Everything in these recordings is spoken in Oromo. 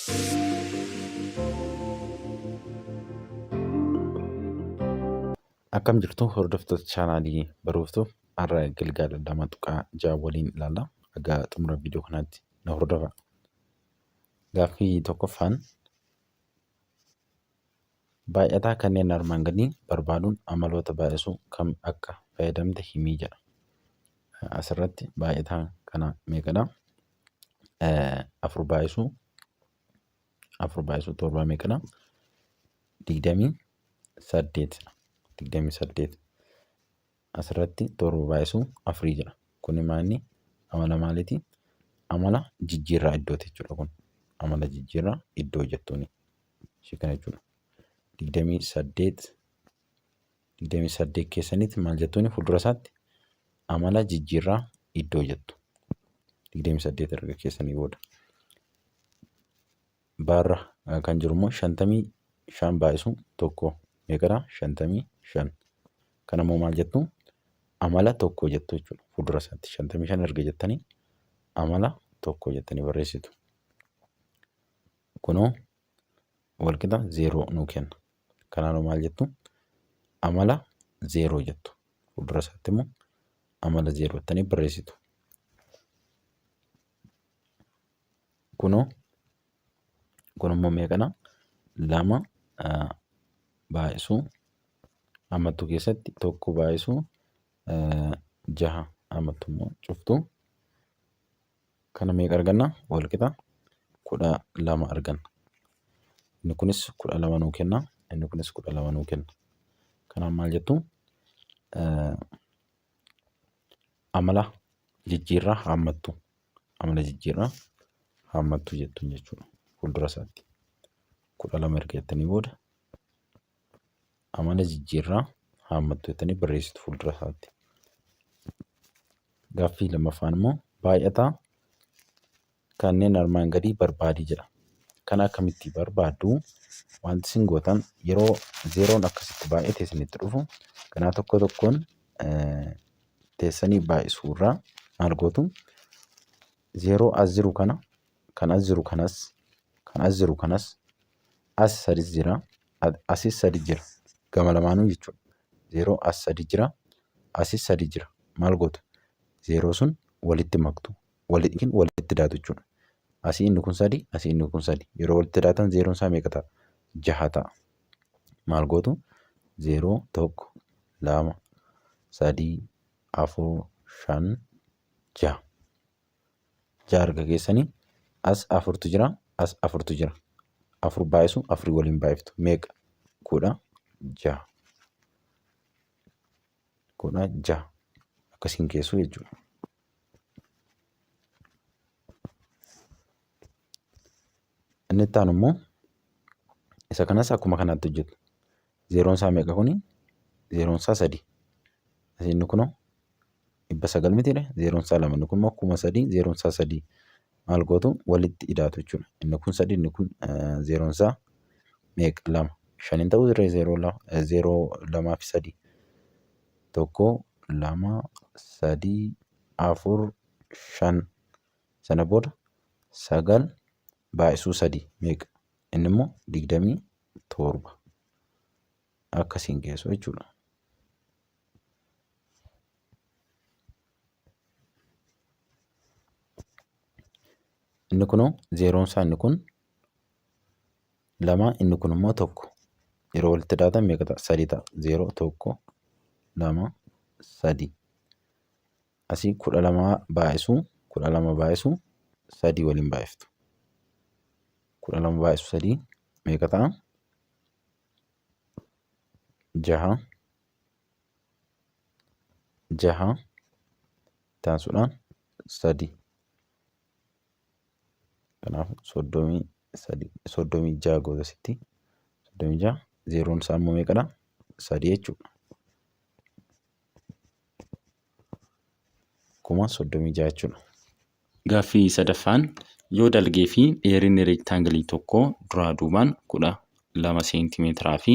Akkam jirtu hordoftoota chaanaalii baruuftuuf har'a Gilgaal Addamaa Tuqaa ja'a waliin ilaalla. Egaa xumura viidiyoo kanaatti na hordofa. Gaaffii tokkoffaan baay'ataa kanneen armaan gadii barbaaduun amaloota baay'isuu kam akka fayyadamte himii jedha. Asirratti baay'ataa kana meeqadha? 4 baay'isuu 7 meeqadha? 28. 28 asirratti 7 baay'isuu 4 jedha. Kun maali? Amala maaliiti? Amala jijjiirraa iddooti jechuudha kun. Amala jijjiirraa iddoo jettuuni. Ishee kana jechuudha. 28 keessanitti maal jettuuni? Fuuldura isaatti amala jijjiirraa iddoo jettu. 28 erga keessanii booda. Baarra kan jiru immoo 55 baay'isuu 1 meeqadha? 55. Kana immoo maal jettu? Amala tokko jettu jechuudha. Fuuldura isaatti 55 erga jettanii amala tokko jettanii barreessitu. Kunoo walqixa 0 nuu kenna. Kanaaf maal jettu? Amala 0 jettu. Fuuldura isaatti immoo amala 0 jettanii barreessitu. Kunoo kun immoo meeqadha? 2 baay'isuu haammattuu keessatti 1 baay'isuu 6 haammattuu immoo cuftuu. Kana meeqa arganna? Walqixa 12 arganna. Inni kunis 12 nuu kenna. Inni kunis 12 nuu kenna. Kanaaf maal jettu? Amala jijjiirraa haammattuu. Amala jijjiirraa haammattuu jettuun jechuudha. Fuuldura isaatti 12 erga jettanii booda amala jijjiirraa haammattuu jettanii barreessitu fuuldura isaatti. Gaaffii lammaffaan immoo baay'ataa kanneen armaan gadii barbaadii jedha. Kana akkamitti barbaaddu? Wanti isin gootan yeroo 0 akkasitti baay'ate isinitti dhufu kanaa tokko tokkoon teessanii baay'isuurraa maal gootu? 0 as jiru kana, kan as jiru kanas, kan as jiru kanas, as 3 jira, asis 3 jira. Gama lamaanuu jechuudha. 0 as 3 jira, asis 3 jira. Maal gootu? 0 sun walitti maktu. Walitti daatu jechuudha. Asii inni kun 3, asii inni kun 3. Yeroo walitti daatan 0 isaa meeqa ta'a? 6 ta'a. Maal gootu? 0, 1, 2, 3, 4, 5, 6. 6 erga keessanii as 4tu jira, as 4tu jira. 4 baay'isu 4 waliin baay'iftu. Meeqa? 16. 16 akkasiin keessu jechuudha. Inni itti aanu immoo isa kanas akkuma kanaatti hojjetu. 0 isaa meeqa kuni? 0 isaa 3. Inni kunoo 900 mitiidha. 0 isaa 2. Inni kun immoo 1000. 0 isaa 3. Maal gootu? Walitti hidhaatu jechuudha. Inni kun 3, inni kun 0 isaa meeqa? 2. 5 ta'uu irra 0, 2 fi 3. 1, 2, 3, 4, 5. Sana booda 9 baay'isuu 3 meeqa? Inni immoo 27. Akkasiin keessu jechuudha. Inni kunoo 0 isaa inni kun 2, inni kun immoo 1. Yeroo walitti daatan meeqa ta'a? 3 ta'a. 0, 1, 2, 3. Asii 12 baay'isuu 3 waliin baay'iftu. 12 baay'isuu 3 meeqa ta'a? 6. 6 taasisuudhaan 3. Kanaaf 36 goota sitti. 36 0 isaa immoo meeqadha? 3 jechuudha. 36 jechuudha. Gaaffii sadaffaan yoo dalgee fi dheerinni reektaangilii tokkoo duraa duubaan 12 seentimeetiraa fi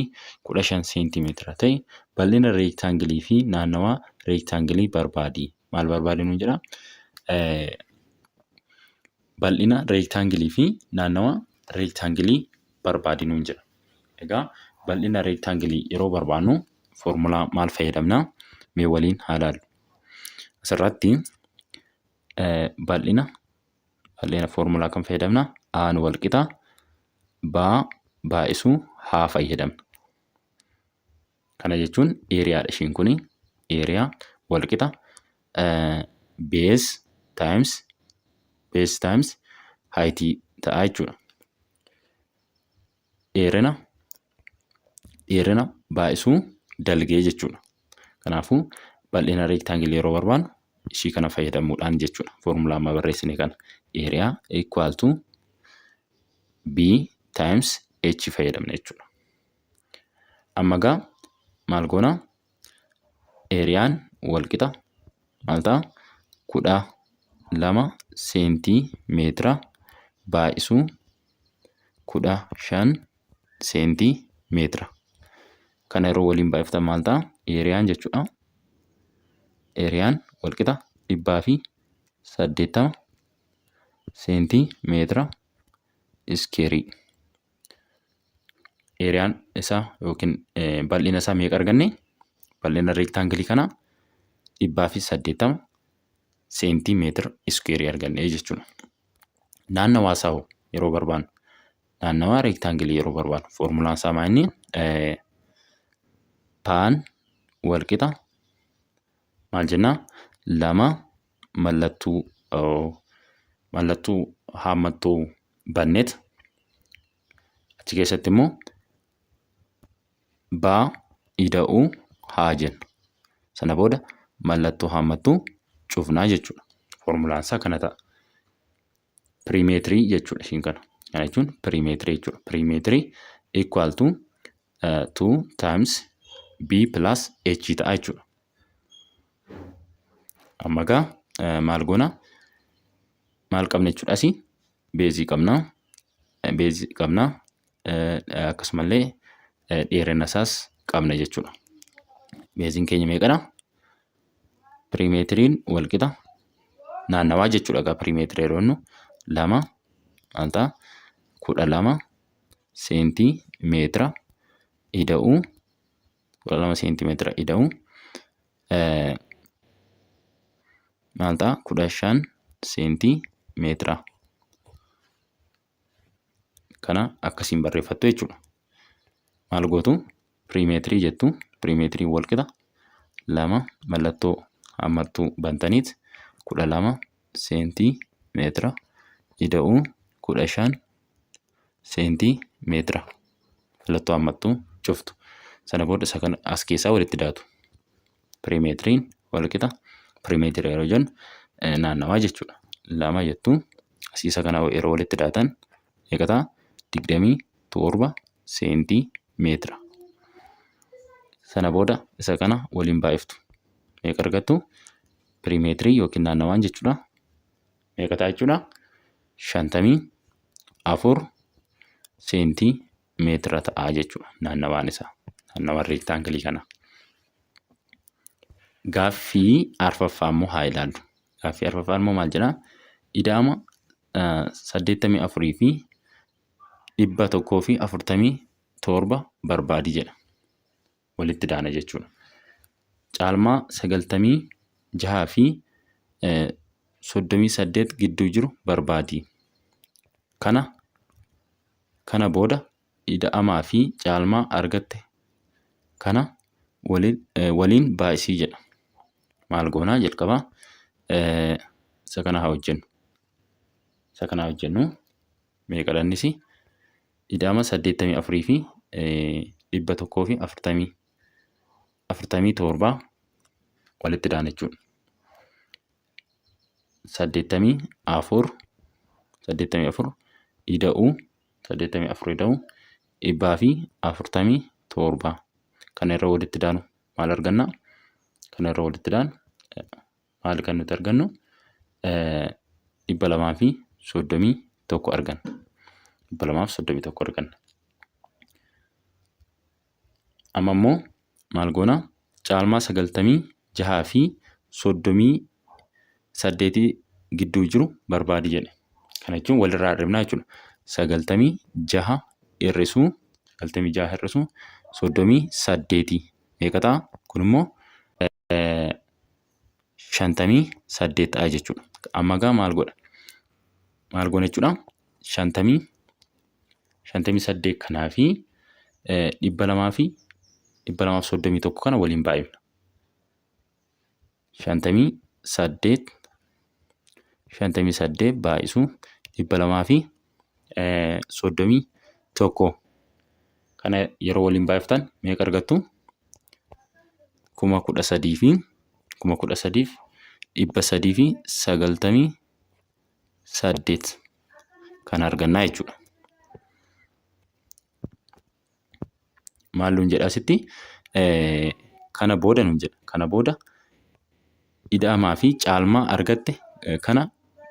15 seentimeetira ta'e bal'ina reektaangilii fi naannawaa reektaangilii barbaadi. Maal barbaadi nuun jedha? Bal'ina reektaangilii fi naannawaa reektaangilii barbaadi nuun jedha. Egaa bal'ina reektaangilii yeroo barbaannu foormulaa maal fayyadamna? Mee waliin haa ilaallu. Asirratti bal'ina foormulaa kan fayyadamna? Aan wal qixa baay'isuu haa fayyadamna. Kana jechuun eeriyaadha ishiin kuni. Eeriyaa wal qixa bees times haayitii ta'a jechuudha. Dheerina baay'isuu dalgee jechuudha. Kanaafuu bal'ina reektaangilii yeroo barbaannu ishii kana fayyadamuudhaan jechuudha. Foormulaa amma barreessine kana eeriyaa equal to b times h fayyadamna jechuudha. Amma gaa maal goona? Eeriyaan wal qixa maal ta'a? 12 seentimeetira baay'isuu 15 seentimeetira. Kana yeroo waliin baay'iftan maal ta'a? Eeriyaan jechuudha. Eeriyaan wal qixa 180 seentimeetira iskeerii. Eeriyaan isaa yookiin bal'ina isaa meeqa arganne? Bal'ina reektaangilii kana 180 seentimeetira iskeerii arganne jechuudha. Naannawaa isaa hoo yeroo barbaannu? Naannawaa reektaangilii yeroo barbaannu foormulaan isaa maal inni? Paan wal qixa maal jennaa? 2 mallattoo haammattoo banneet achi keessatti immoo baa ida'uu haa jenna. Sana booda mallattoo haammattuu cufnaa jechuudha. Foormulaan isaa kana ta'a. Pirimeetirii jechuudha ishiin kana. Kana jechuun pirimeetirii jechuudha. Pirimeetirii equal to 2 times b plus h ta'a jechuudha. Amma gaa maal goona? Maal qabna jechuudha asii? Beezii qabna. Akkasumallee dheerina isaas qabna jechuudha. Beeziin keenya meeqadha? Pirimeetiriin wal qixa naannawaa jechuudha. Egaa pirimeetirii yeroo jennu 2 maal ta'a? 12 seentimeetira ida'uu 12 seentimeetira ida'uu maal ta'a? 15 seentimeetira. Kana akkasiin barreeffattu jechuudha. Maal gootu? Pirimeetirii jettu. Pirimeetirii wal qixa 2 mallattoo haammattuu bantaniit 12 seentimeetira ida'uu 15 seentimeetira. Mallattoo haammattuu cuftu. Sana booda isa kana as keessaa walitti daatu. Pirimeetiriin wal qixa. Pirimeetirii yeroo jennu naannawaa jechuudha. 2 jettu. Asii isa kana yeroo walitti daatan meeqa ta'a? 27 seentimeetira. Sana booda isa kana waliin baay'iftu. Meeqa argattu? Pirimeetirii yookiin naannawaan jechuudha. Meeqa ta'a jechuudha? 54 seentimeetira ta'a jechuudha naannawaan isaa. Naannawaan reektaangilii kana. Gaaffii arfaffaa immoo haa ilaallu. Gaaffii arfaffaa immoo maal jedhaa? Ida'ama 84 fi 147 barbaadi jedha. Walitti daana jechuudha. Caalmaa 96 fi 38 gidduu jiru barbaadi. Kana booda ida'amaa fi caalmaa argatte kana waliin baay'isii jedha. Maal goonaa jalqabaa? Isa kana haa hojjennu. Meeqadha innis? Ida'ama 84 fi 147 walitti daana jechuudha. 84 ida'uu 147 kana irra walitti daanu maal arganna? Kana irra walitti daanu maal kan nuti argannu? 231 arganna. 231 arganna. Amma immoo maal goona? Caalmaa 96 fi 38 gidduu jiru barbaadi jedhe. Kana jechuun walirraa hir'ifnaa jechuudha. 96 hir'isuu 96 hir'isuu 38 meeqa ta'a? Kun immoo 58 ta'a jechuudha. Amma egaa maal goona jechuudha? 58 kanaa fi 231 kana waliin baay'ifna. 58 baay'isuu 231 kana yeroo waliin baay'iftan meeqa argattu? 13,398 kan argannaa jechuudha. Maal nuun jedha asitti? Kana booda nuun jedha. Kana booda ida'amaa fi caalmaa argatte kana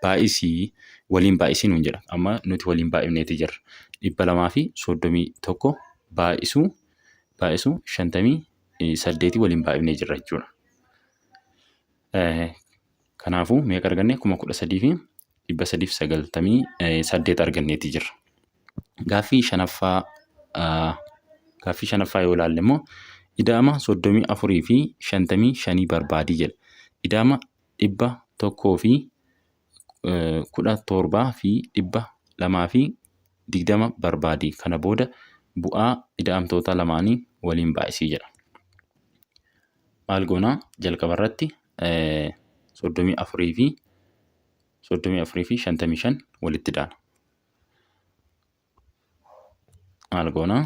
baay'isii waliin baay'isii nuun jedha. Amma nuti waliin baay'ifneeti jirra. 231 baay'isuu 58 waliin baay'ifnee jirra jechuudha. Kanaafuu meeqa arganne? 13,398 arganneeti jirra. Gaaffii shanaffaa yoo ilaalle immoo ida'ama 34 fi 55 barbaadii jedha. Ida'ama 100 fi 17 fi 220 barbaadii. Kana booda bu'aa ida'amtoota lamaanii waliin baay'isii jedha. Maal goonaa? Jalqaba irratti 34 fi 55 walitti daana. Maal goonaa?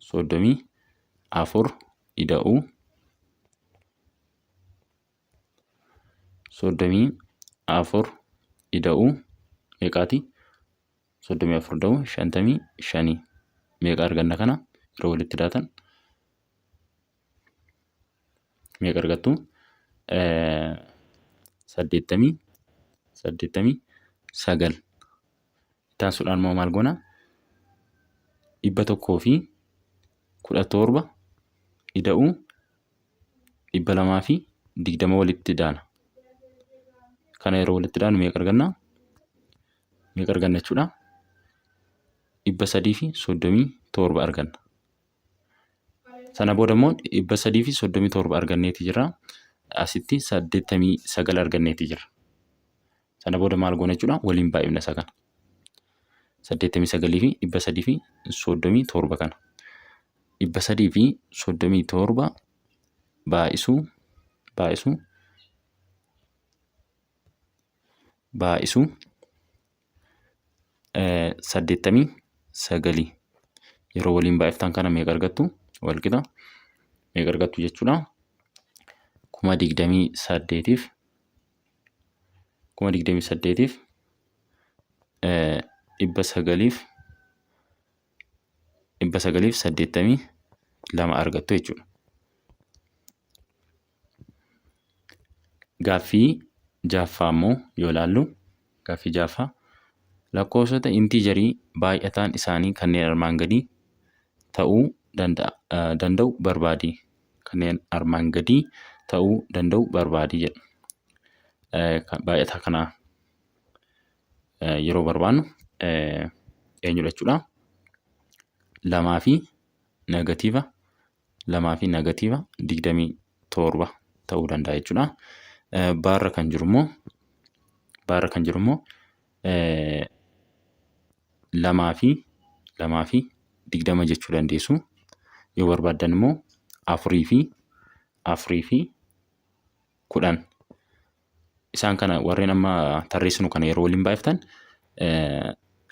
34 ida'uu 34 ida'uu meeqaati? 34 ida'uu 55 meeqa arganna kana yeroo walitti daatan? Meeqa argattu? 89. Ittaansuudhaan immoo maal goona? 100 fi 17 ida'uu 220 walitti daana. Kana yeroo walitti daanu meeqa arganna? Meeqa arganna jechuudha? 337 arganna. Sana booda immoo 337 arganneeti jira. Asitti 89 arganneeti jira. Sana booda maal goona jechuudha? Waliin baay'ifna isa kana. 89 fi 337 kana. 337 baay'isuu 89 yeroo waliin baay'iftan kana meeqa argattu? Wal qixa meeqa argattu jechuudha? 28,000 982 argattu jechuudha. Gaaffii jaaffaa immoo yoo ilaallu, gaaffii jaaffaa lakkoofsota intiijarii baay'ataan isaanii kanneen armaan gadii ta'uu danda'u barbaadi. Kanneen armaan gadii ta'uu danda'u barbaadi jedha. Baay'ataa kana yeroo barbaannu eenyudha jechuudha? 2 fi negatiiva 27 ta'uu danda'a jechuudha. Baarra kan jiru immoo 2 fi 20 jechuu dandeessu. Yoo barbaaddan immoo 4 fi 10. Isaan kana warreen amma tarreessinu kana yeroo waliin baay'iftan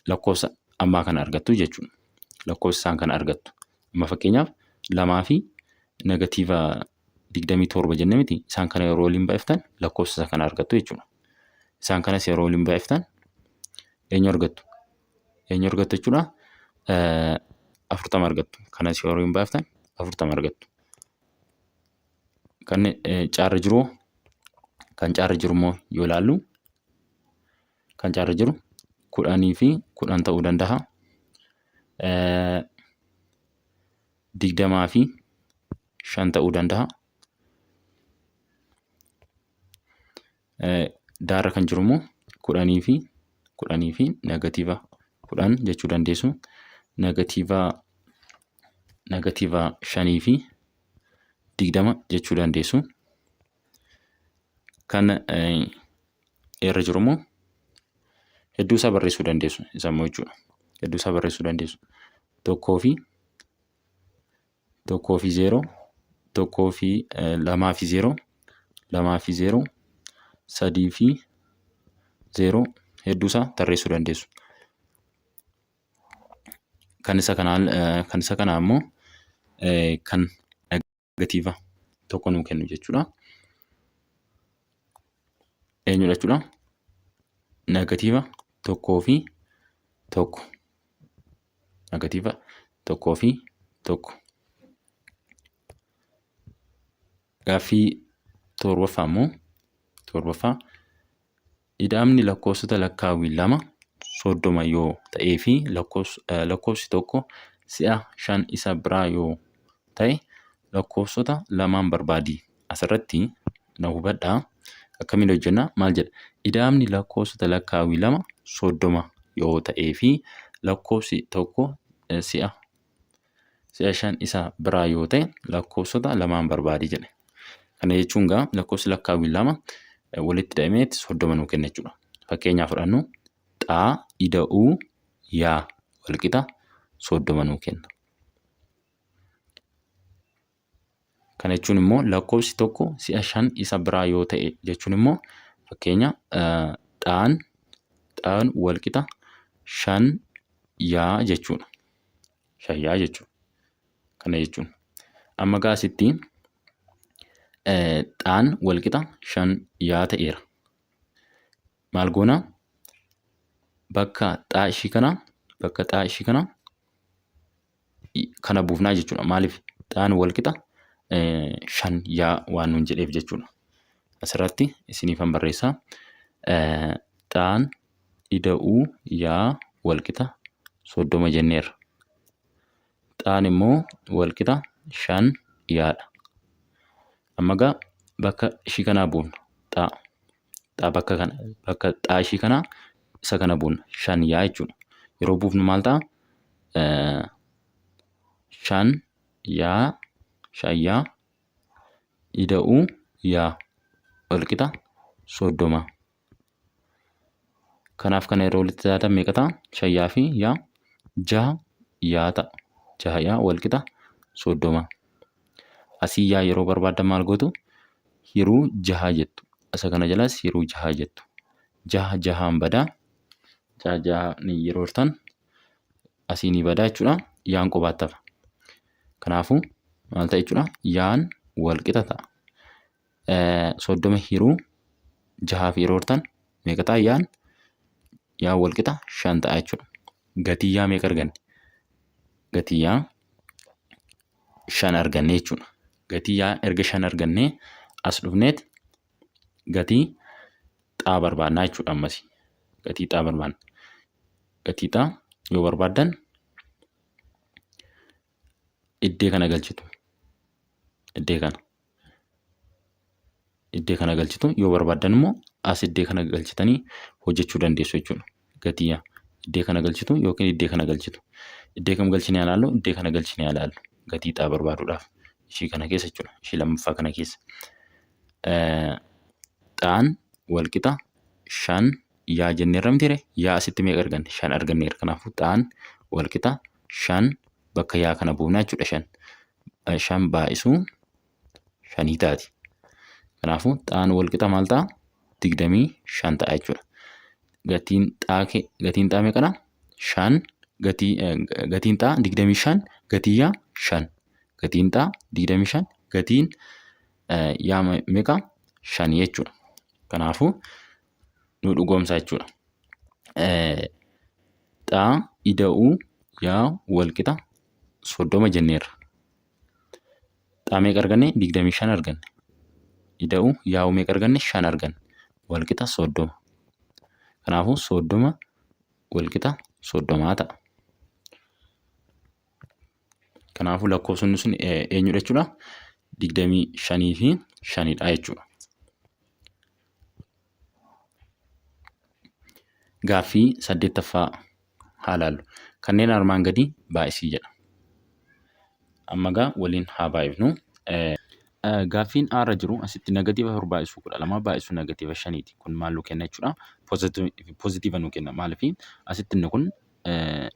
lakkoofsa ammaa kana argattu jechuudha. Lakkoofsa isaan kana argattu. Amma fakkeenyaaf 2 fi negatiiva 27 jenne miti. Isaan kana yeroo waliin baay'iftan lakkoofsa isa kana argattu jechuudha. Isaan kanas yeroo waliin baay'iftan eenyu argattu? Eenyu argattu jechuudha? 40 argattu. Kanas yeroo waliin baay'iftan 40 argattu. Kan caarra jiru immoo yoo ilaallu, kan caarra jiru 10 fi 10 ta'uu danda'a. 20 fi 5 ta'uu danda'a. Daarra kan jiru immoo 10 fi negatiiva 10 jechuu dandeessu. Negatiiva 5 fi 20 jechuu dandeessu. Kan irra jiru immoo hedduu isaa barreessuu dandeessu. Isa immoo jechuudha. Hedduu isaa barreessuu dandeessu. 1 fi 0, 1 fi 2 fi 0, 2 fi 0, 3 fi 0 hedduu isaa tarreessuu dandeessu. Kan isa kanaa immoo kan negatiiva 1 nuu kennu jechuudha. Eenyudha jechuudha? Negatiiva 1 fi 1. Negatiiva 1 fi 1. Gaaffii 7ffaa immoo ida'amni lakkoofsota lakkaawwii 2 30 yoo ta'ee fi lakkoofsi tokko si'a 5 isa biraa yoo ta'e lakkoofsota lamaan barbaadi. Asirratti na hubadhaa. Akkamiin hojjenna? Maal jedha? Ida'amni lakkoofsota lakkaawwii 2 30 yoo ta'ee fi lakkoofsi tokko si'a 5 isa biraa yoo ta'e lakkoofsota lamaan barbaadi jedhe. Kana jechuun lakkoofsi lakkaawwii 2 walitti hidhamee 30 nuu kenna jechuudha. Fakkeenyaaf fudhannu xaa ida'uu yaa walqixa 30 nuu kenna. Kana jechuun immoo lakkoofsi tokko si'a 5 isa biraa yoo ta'e jechuun immoo fakkeenya xaan walqixa 5 yaa jechuudha. 5 yaa jechuudha. Kana jechuun amma gaasitti xaan walqixa 5 yaa ta'eera. Maal goona? Bakka xaa ishii kana buufnaa jechuudha. Maaliif? Xaan walqixa 5 yaa waan nuun jedheef jechuudha. Asirratti isiniifan barreessaa. Xaan ida'uu yaa walqixa 30 jenneerra. Xaan immoo walqixa 5 yaadha. Amma bakka ishii kanaa buufna. Bakka xaa ishii kanaa isa kana buufna 5 yaa jechuudha. Yeroo buufnu maal ta'a? 5 yaa ida'uu yaa walqixa 30. Kanaaf kana yeroo walitti daatan meeqa ta'a? 5 yaa fi yaa 6 yaa ta'a. 6 yaa walqixa 30. Asii yaa yeroo barbaaddan maal gootu? Hiruu 6 jettu. Isa kana jalaas hiruu 6 jettu. 6 6 badaa. 6 ni yeroo hirtan asii ni badaa jechuudha. Yaan qobaatti hafa. Kanaafuu maal ta'a jechuudha? Yaan walqixa ta'a. 30 hiruu 6 fi yeroo hirtan meeqa ta'a? Yaan walqixa 5 ta'a jechuudha. Gatii yaa meeqa arganne? Gatii yaa 5 arganne jechuudha. Gatii yaa erga 5 argannee as dhufneet gatii xaa barbaannaa jechuudha ammas. Gatii xaa barbaanna. Gatii xaa yoo barbaaddan iddee kana galchitu. Iddee kana galchitu. Yoo barbaaddan immoo as iddee kana galchitanii hojjechuu dandeessu jechuudha. Gatii yaa iddee kana galchitu yookiin iddee kana galchitu. Iddee kam galchinee ilaallu? Iddee kana galchinee ilaallu. Gatii xaa barbaaduudhaaf. Ishii kana keessa jechuudha. Ishii lammaffaa kana keessa. Xaan walqixa 5 yaa jenneerra mitiire? Yaa asitti meeqa arganne? 5 arganneerra. Kanaafuu xaan walqixa 5 bakka yaa kana buufnaa jechuudha. 5 baay'isuu 5 taati. Kanaafuu xaan walqixa maal ta'a? 25 ta'a jechuudha. Gatiin xaa meeqadha? 5 gatiin xaa 25 gatii yaa 5. Gatiin xaa 25 gatiin yaa meeqa? 5 jechuudha. Kanaafuu nu dhugoomsa jechuudha. Xaa ida'uu yaa walqixa 30 jenneerra. Xaa meeqa arganne? 25 arganne. Ida'uu yaa meeqa arganne? 5 arganne. Walqixa 30. Kanaafuu 30 walqixa 30 ta'a. Kanaafuu lakkoofsonni sun eenyudha jechuudha? 25 fi 5dha jechuudha. Gaaffii 8ffaa haa laallu. Kanneen armaan gadii baay'isii jedha. Amma egaa waliin haa baay'ifnu. Gaaffiin A irra jiru asitti negatiiva 4 baay'isuu 12 baay'isuu negatiiva 5ti. Kun maal nuu kenna jechuudha? Pozitiiva nuu kenna. Maaliif asitti inni kun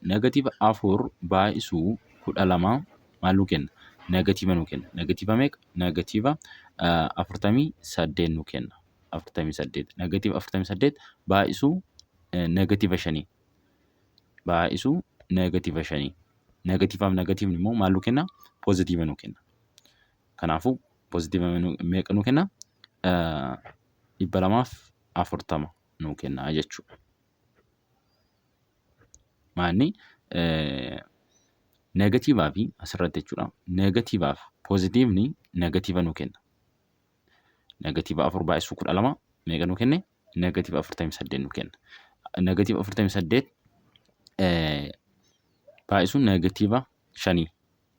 negatiiva 4 baay'isuu 12 maal nuu kenna? Negatiiva nuu kenna. Negatiiva meeqa? Negatiiva 48 nuu kenna. 48. Negatiiva 48 baay'isuu negatiiva 5. Baay'isuu negatiiva 5. Negatiivaaf negatiivni immoo maal nuu kenna? Pozitiiva nuu kenna. Kanaafuu pozitiiva meeqa nuu kenna? 240 nuu kenna jechuudha. Maalni negatiivaa fi asirratti jechuudha. Negatiivaaf pozitiivni negatiiva nuu kenna. Negatiiva 4 baay'isuu 12 meeqa nuu kenne? Negatiiva 48 nuu kenna. Negatiiva 48 baay'isuu negatiiva 5.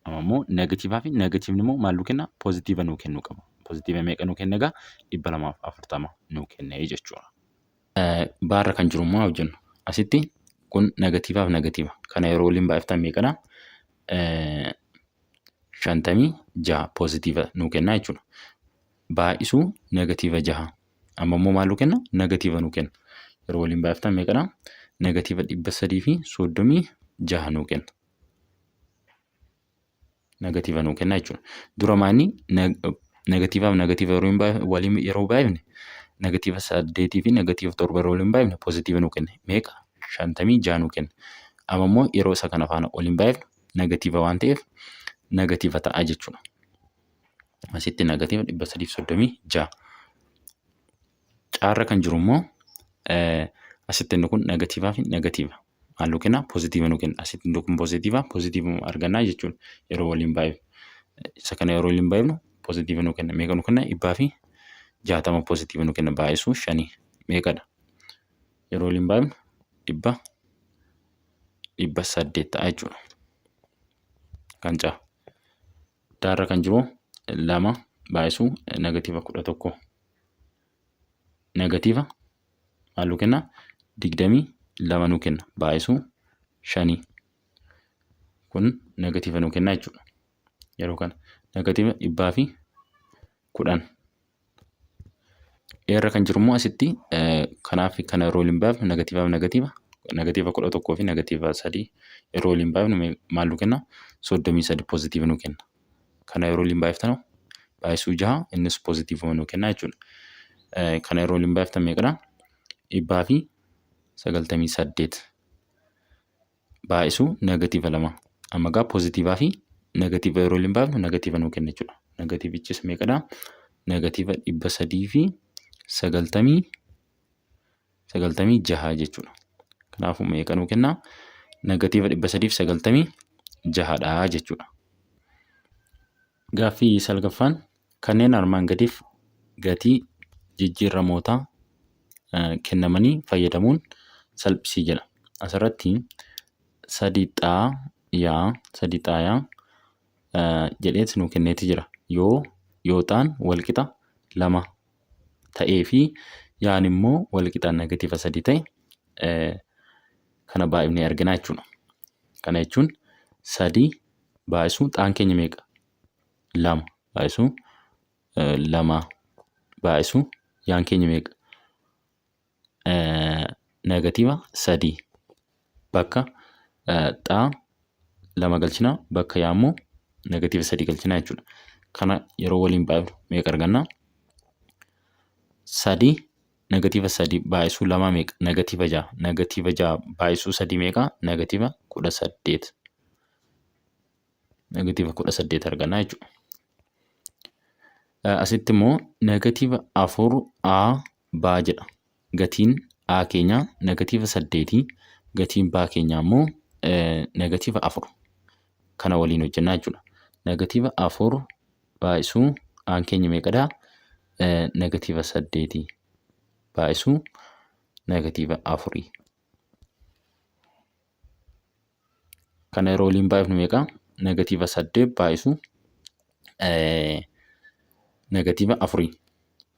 Amma immoo negatiivaa fi negatiivni immoo maal nuu kenna? Pozitiiva nuu kennuu qaba. Pozitiiva meeqa nuu kenne egaa? 240 nuu kenne jechuudha. Baarra kan jiru immoo hojjennu. Asitti kun negatiivaaf negatiiva. Kana yeroo waliin baay'iftan meeqadha? 56 pozitiiva nuu kenna jechuudha. Baay'isuu negatiiva 6. Amma immoo maal nuu kenna? Negatiiva nuu kenna. Yeroo waliin baay'iftan meeqadha? Negatiiva 336 nuu kenna. Negatiiva nuu kenna jechuudha. Dura maanni negatiivaaf negatiiva yeroo baay'ifne negatiiva 8 fi negatiiva 7 yeroo waliin baay'ifne pozitiiva nuu kenna. Meeqa? 56 nuu kenna. Amma immoo yeroo isa kana faana waliin baay'ifnu negatiiva waan ta'eef negatiiva ta'a jechuudha. Asitti negatiiva 336. Caarra kan jiru immoo asitti inni kun negatiivaa fi negatiiva. Maal nuu kenna? Pozitiiva nuu kenna. Asitti inni kun pozitiiva argannaa jechuudha. Yeroo waliin baay'ifnu. Isa kana yeroo waliin baay'ifnu pozitiiva nuu kenna. Meeqa nuu kenna? 160 pozitiiva nuu kenna. Baay'isuu 5 meeqadha? Yeroo waliin baay'ifnu 800 ta'a jechuudha. Kan ca'a. Daarra kan jiru 2 baay'isuu negatiiva 11. Negatiiva maal nuu kenna? 22 nuu kenna. Baay'isuu 5. Kun negatiiva nuu kenna jechuudha. Yeroo kana negatiiva 110. Eerra kan jiru immoo asitti kanaaf kana yeroo waliin baay'ifnu negatiivaaf negatiiva 11 fi negatiiva 3 yeroo waliin baay'ifnu maal nuu kenna? 33 pozitiiva nuu kenna. Kana yeroo waliin baay'iftan baay'isuu 6 innis pozitiiva nuu kenna jechuudha. Kana yeroo waliin baay'iftan meeqadha? 198 baay'isuu negatiiva 2. Amma egaa pozitiivaa fi negatiiva yeroo waliin baay'ifnu negatiiva nuu kenna jechuudha. Negatiivichis meeqadha? Negatiiva 396 jechuudha. Kanaafuu meeqa nuu kenna? Negatiiva 396dha jechuudha. Gaaffii salgaffaan kanneen armaan gadiif gatii jijjiirramootaa kennamanii fayyadamuun salphisii jedha. Asirratti sadii xaayaa jedheet nuu kenneeti jira. Yoo ta'an walqixa 2 ta'ee fi yaan immoo walqixa negatiiva 3 ta'e kana baay'ifnee argina jechuudha. Kana jechuun 3 baay'isuu xaan keenya meeqa? 2 baay'isuu 2 baay'isuu yaan keenya meeqa? Negatiiva 3 bakka xaa 2 galchina bakka yaa immoo negatiiva 3 galchina jechuudha. Kana yeroo waliin baay'ifnu meeqa arganna? 3 negatiiva 3 baay'isuu 2 meeqa? Negatiiva 6. Negatiiva 6 baay'isuu 3 meeqa? Negatiiva 18. Negatiiva 18 arganna jechuudha. Asitti immoo negatiiva 4 baa jedha. Gatiin A keenyaa negatiiva 8. Gatiin baa keenyaa immoo negatiiva 4. Kana waliin hojjennaa jechuudha. Negatiiva 4 baay'isuu aan keenya meeqadha? Negatiiva 8 baay'isuu negatiiva 4. Kana yeroo waliin baay'ifnu meeqa? Negatiiva 8 baay'isuu negatiiva 4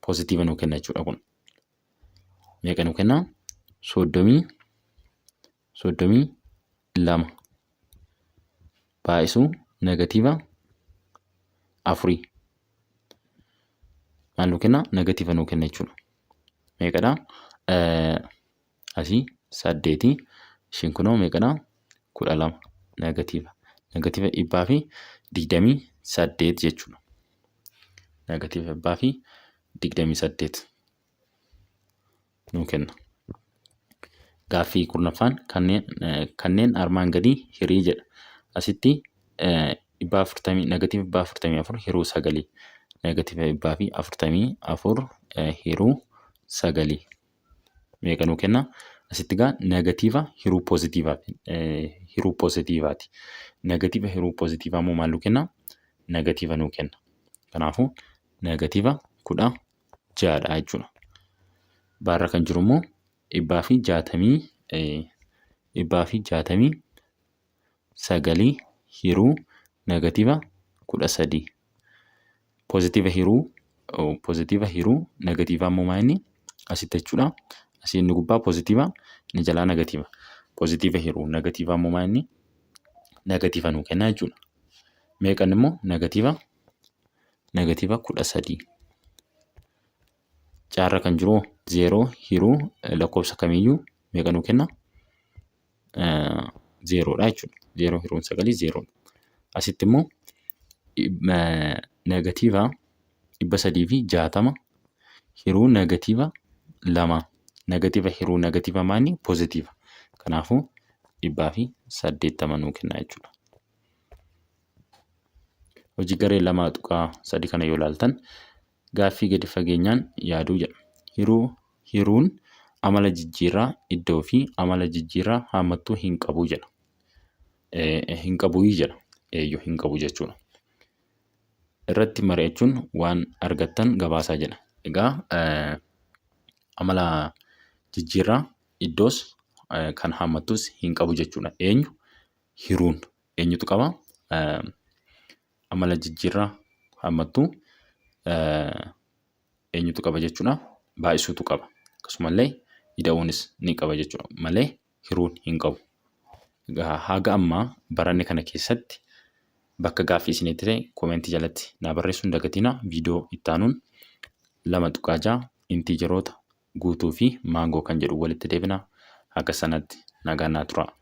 pozitiiva nuu kenna jechuudha kun. Meeqa nuu kenna? 30 2 baay'isuu negatiiva 4 maal nuu kenna? Negatiiva nuu kenna jechuudha. Meeqadha? Asii 8 ishiin kunoo meeqadha? 12 negatiiva 128 jechuudha. Negatiiva 128 nuu kenna. Gaaffii kurnaffaan kanneen armaan gadii hirii jedha. Asitti negatiiva 144 hiruu 9 negatiiva 144 hiruu 9 meeqa nuu kenna? Asitti gaa negatiiva hiruu poozitiivaati. Negatiiva hiruu poozitiivaa immoo maal nuu kenna? Negatiiva nuu kenna. Kanaafuu negatiiva 16 jechuudha. Baarra kan jiru immoo 169 hiruu negatiiva 13 poozitiiva hiruu negatiivaa immoo maal inni? Asitti jechuudha. Asii inni gubbaa poozitiiva inni jalaa negatiiva. Poozitiiva hiruu negatiivaa immoo maal inni? Negatiiva nuu kenna jechuudha. Meeqan immoo? Negatiiva 13. Jaarra kan jiru 0 hiruu lakkoofsa kamiiyyuu meeqa nuu kenna? 0dha jechuudha. 0 hiruun 9 0. Asitti immoo negatiiva 360 hiruu negatiiva 2 negatiiva hiruu negatiiva maal inni? Poozitiiva. Kanaafuu 180 nuu kenna jechuudha. Hojii garee 2.3 kana yoo ilaaltan gaaffii gadi fageenyaan yaaduu jedha. Hiruun amala jijjiirraa iddoo fi amala jijjiirraa haammattuu hin qabu jedha. Hin qabuu jedha. Eeyyuu hin qabu jechuudha. Irratti mari'achuun waan argattan gabaasaa jedha. Egaa amala jijjiirraa iddoos kan haammattus hin qabu jechuudha. Eenyu? Hiruun. Eenyutu qaba? Amala jijjiirraa haammattuu eenyutu qaba jechuudha? Baay'isuutu qaba. Akkasumallee ida'uunis ni qaba jechuudha. Malee hiruun hin qabu. Haga ammaa baranne kana keessatti bakka gaaffii isinitti ta'e koomentii jalatti naa barreessuu hin dagatinaa. Viidiyoo itti aanuun 2.6 intiijeroota guutuu fi maangoo kan jedhu walitti deebina. Haga sanatti nagaan naa turaa.